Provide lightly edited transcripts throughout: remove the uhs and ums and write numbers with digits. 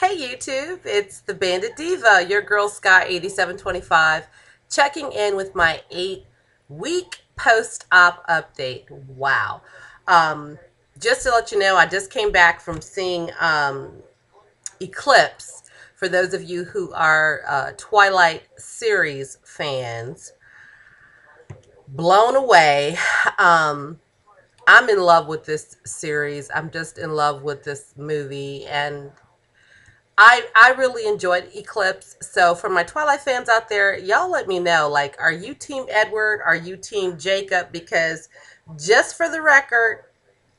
Hey YouTube, it's the Bandit Diva, your girl Sky 8725, checking in with my 8-week post-op update. Wow. Um, just to let you know, I just came back from seeing Eclipse. For those of you who are Twilight series fans, blown away. Um, I'm in love with this series. I'm just in love with this movie, and I really enjoyed Eclipse. So for my Twilight fans out there, y'all let me know, like, are you team Edward? Are you team Jacob? Because just for the record,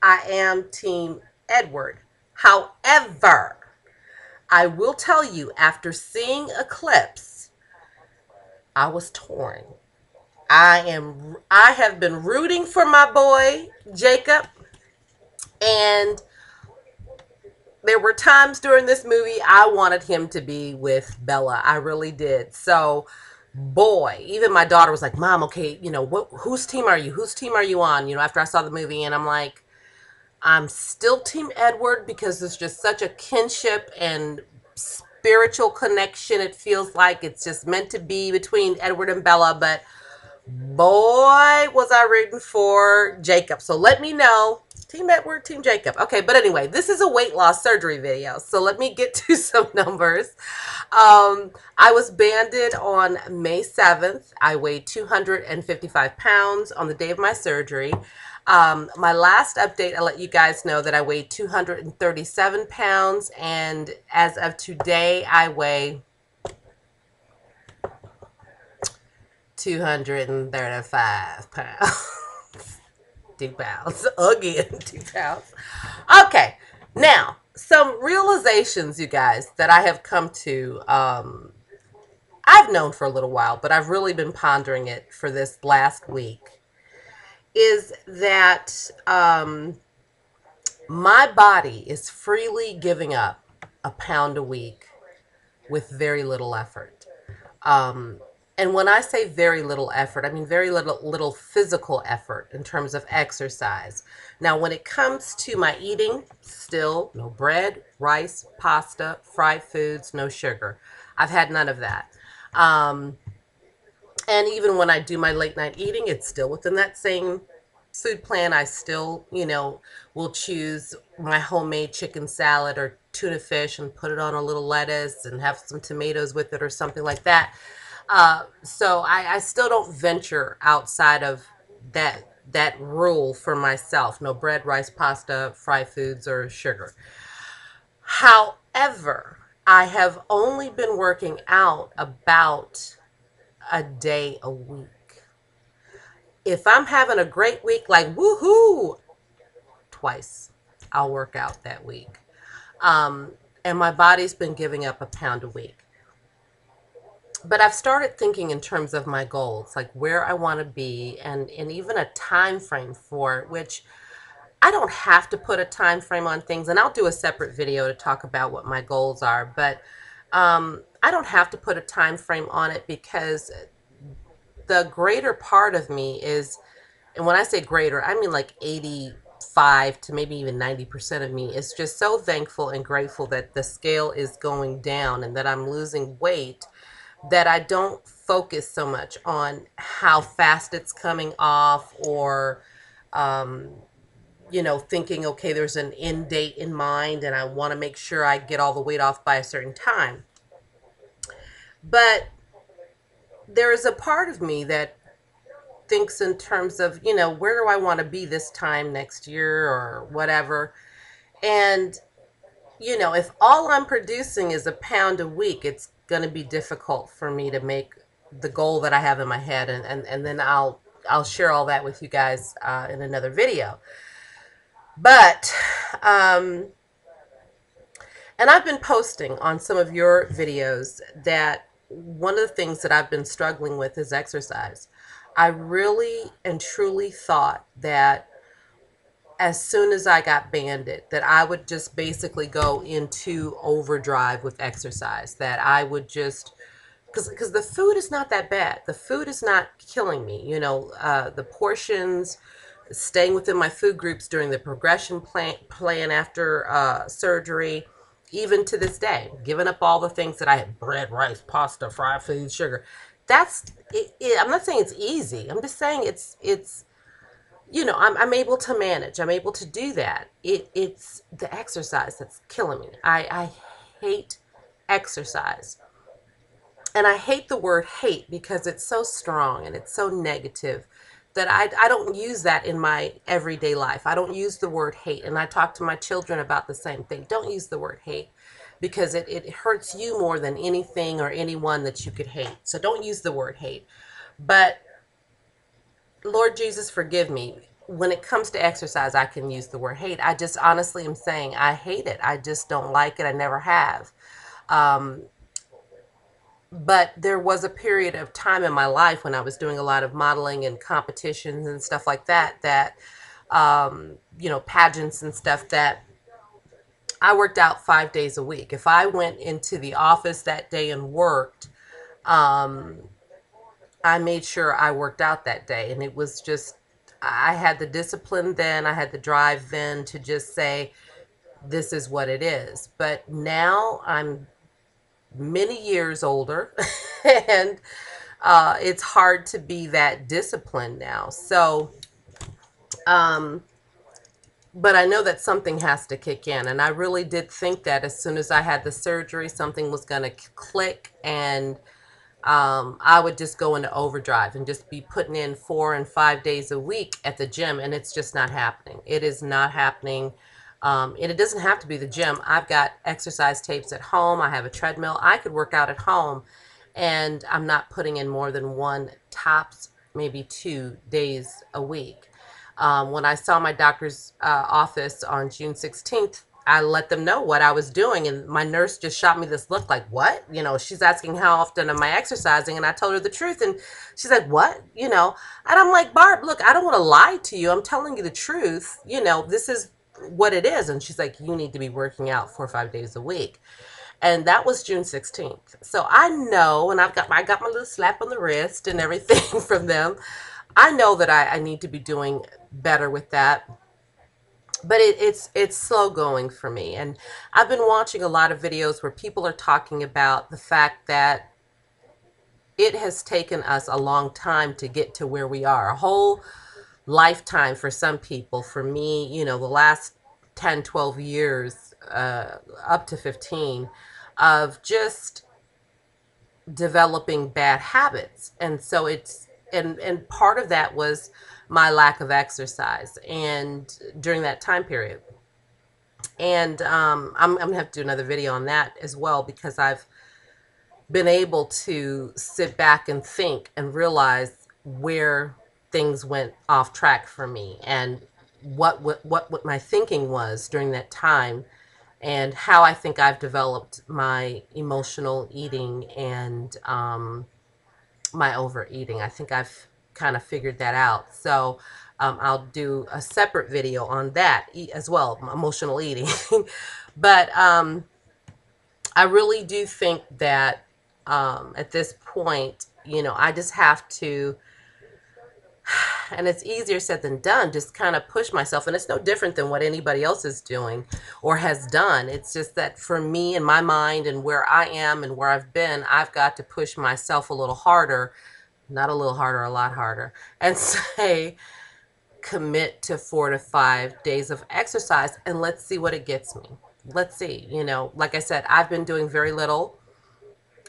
I am team Edward. However, I will tell you, after seeing Eclipse, I was torn. I have been rooting for my boy Jacob, and there were times during this movie I wanted him to be with Bella. I really did. So, boy, even my daughter was like, "Mom, okay, whose team are you? Whose team are you on?" After I saw the movie, and I'm like, I'm still Team Edward because there's just such a kinship and spiritual connection. It feels like it's just meant to be between Edward and Bella, but boy, was I rooting for Jacob. So let me know. Team Edward, Team Jacob. Okay, but anyway, this is a weight loss surgery video. So let me get to some numbers. I was banded on May 7th. I weighed 255 pounds on the day of my surgery. My last update, I let you guys know that I weighed 237 pounds. And as of today, I weigh 235 pounds. 2 pounds. Again, 2 pounds. Okay. Now, some realizations, you guys, that I have come to. I've known for a little while, but I've really been pondering it for this last week. Is that my body is freely giving up a pound a week with very little effort. And when I say very little effort, I mean very little physical effort in terms of exercise. Now, when it comes to my eating, still no bread, rice, pasta, fried foods, no sugar. I've had none of that. And even when I do my late night eating, it's still within that same food plan. I still, will choose my homemade chicken salad or tuna fish and put it on a little lettuce and have some tomatoes with it or something like that. So I still don't venture outside of that rule for myself. No bread, rice, pasta, fried foods, or sugar. However, I have only been working out about a day a week. If I'm having a great week, like woohoo, twice I'll work out that week. And my body's been giving up a pound a week. But I've started thinking in terms of my goals, like where I want to be, and even a time frame for it, which I don't have to put a time frame on things, and I'll do a separate video to talk about what my goals are, but I don't have to put a time frame on it because the greater part of me is, and when I say greater, I mean like 85 to maybe even 90% of me is just so thankful and grateful that the scale is going down and that I'm losing weight, that I don't focus so much on how fast it's coming off, or thinking, okay, there's an end date in mind and I want to make sure I get all the weight off by a certain time. But there is a part of me that thinks in terms of, where do I want to be this time next year or whatever. And, if all I'm producing is a pound a week, it's going to be difficult for me to make the goal that I have in my head. And then I'll share all that with you guys in another video. But, and I've been posting on some of your videos that one of the things that I've been struggling with is exercise. I really and truly thought that as soon as I got banded, that I would just basically go into overdrive with exercise, that I would just, because the food is not that bad. The food is not killing me. The portions, staying within my food groups during the progression plan after surgery, even to this day, giving up all the things that I had: bread, rice, pasta, fried food, sugar. That's I'm not saying it's easy. I'm just saying it's I'm able to manage. I'm able to do that. It's the exercise that's killing me. I hate exercise. And I hate the word hate because it's so strong and it's so negative that I don't use that in my everyday life. I don't use the word hate. And I talk to my children about the same thing. Don't use the word hate because it hurts you more than anything or anyone that you could hate. So don't use the word hate. But Lord Jesus, forgive me. When it comes to exercise, I can use the word hate. I just honestly am saying I hate it. I just don't like it. I never have. Um, but there was a period of time in my life when I was doing a lot of modeling and competitions and stuff like that, pageants and stuff, that I worked out 5 days a week. If I went into the office that day and worked, um, I made sure I worked out that day. And it was just, I had the discipline then, I had the drive then to just say, this is what it is. But now I'm many years older and it's hard to be that disciplined now. So, but I know that something has to kick in. And I really did think that as soon as I had the surgery, something was going to click and I would just go into overdrive and just be putting in 4 and 5 days a week at the gym. And it's just not happening. It is not happening. And it doesn't have to be the gym. I've got exercise tapes at home. I have a treadmill. I could work out at home and I'm not putting in more than 1, tops maybe 2 days a week. When I saw my doctor's office on June 16th, I let them know what I was doing, and my nurse just shot me this look like, what? She's asking how often am I exercising, and I told her the truth, and she's like, what? And I'm like, Barb, look, I don't want to lie to you. I'm telling you the truth. This is what it is. And she's like, you need to be working out 4 or 5 days a week. And that was June 16th. So I know, and I got my little slap on the wrist and everything from them. I know that I need to be doing better with that. But it's slow going for me. And I've been watching a lot of videos where people are talking about the fact that it has taken us a long time to get to where we are. A whole lifetime for some people. For me, the last 10, 12 years, up to 15, of just developing bad habits. And so and part of that was my lack of exercise and during that time period. And I'm gonna have to do another video on that as well, because I've been able to sit back and think and realize where things went off track for me and what my thinking was during that time, and how I think I've developed my emotional eating and my overeating. I think I've kind of figured that out. So I'll do a separate video on that as well, emotional eating. But I really do think that at this point, I just have to, and it's easier said than done, just kind of push myself. And it's no different than what anybody else is doing or has done. It's just that for me and my mind and where I am and where I've been, I've got to push myself a little harder, not a little harder, a lot harder, and say, commit to 4 to 5 days of exercise and let's see what it gets me. Let's see. Like I said, I've been doing very little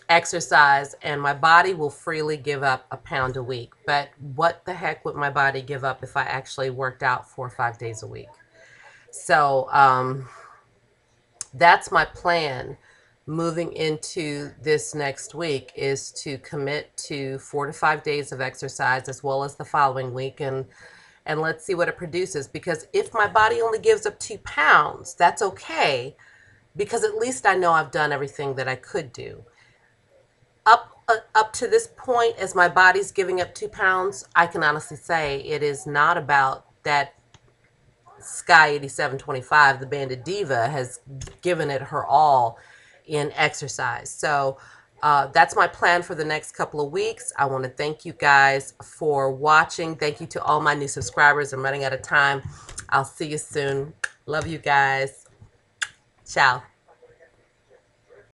exercise and my body will freely give up a pound a week. But what the heck would my body give up if I actually worked out 4 or 5 days a week? So that's my plan moving into this next week, is to commit to 4 to 5 days of exercise as well as the following week, and let's see what it produces. Because if my body only gives up 2 pounds, that's okay, because at least I know I've done everything that I could do. Up to this point, as my body's giving up 2 pounds, I can honestly say it is not about that. Sky 8725, the banded diva, has given it her all in exercise. So that's my plan for the next couple of weeks. I want to thank you guys for watching. Thank you to all my new subscribers. I'm running out of time. I'll see you soon. Love you guys. Ciao.